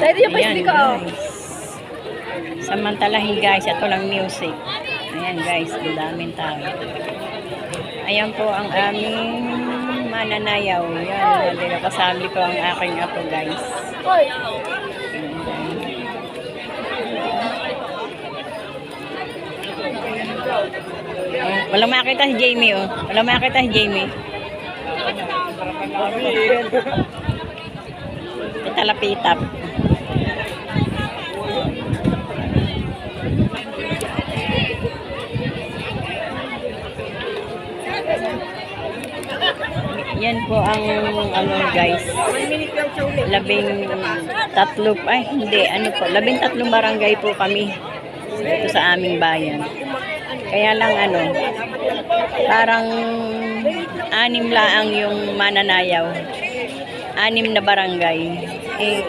Ayan, guys. Samantalahin guys, ito lang music. Ayan guys, ang daming tao. Ayan po ang aming mananayaw. Ayan, kasali ko ang aking apo guys. Walang makita si Jamie oh. Walang makita si Jamie. Talapitap. Yan po ang ano guys. 13 ay hindi ano po, 13 barangay po kami dito sa aming bayan. Kaya lang ano, parang 6 laang yung mananayaw. 6 na barangay. Eh,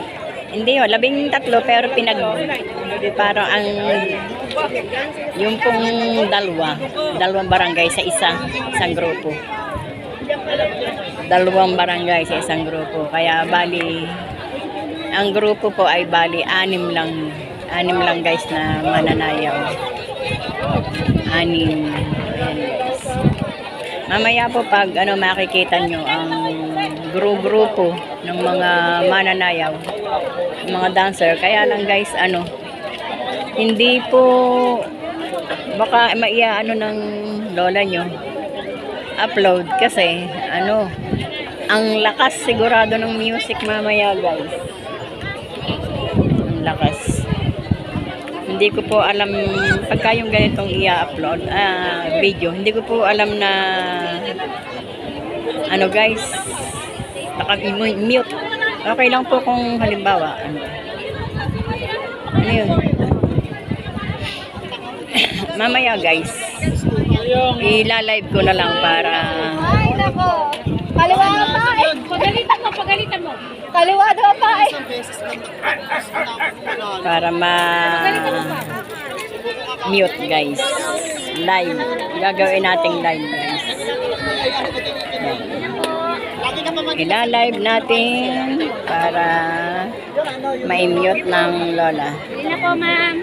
hindi ho, 13 pero parang ang yung pong dalawang barangay sa isang grupo. 2 barangay sa isang grupo. Kaya bali, ang grupo po ay bali 6 lang. 6 lang guys na mananayaw. 6. Ayan guys. Mamaya po pag ano makikita nyo ang grupo ng mga mananayaw, mga dancer. Kaya lang guys ano, hindi po baka ano ng lola nyo upload kasi ano, ang lakas sigurado ng music mamaya guys. Ang lakas. Hindi ko po alam pagka yung ganitong i-upload video, hindi ko po alam na ano guys, naka-mute. Okay lang po kung halimbawa ano yun. Mamaya guys, i-live ko na lang para Ay, nako. Kaliwa pa eh. Pagalitan mo. Kaliwa daw pa eh. para mute guys. Live. Gagawin nating live guys. Ila-live natin para ma-mute ng lola. Hindi na po, ma'am.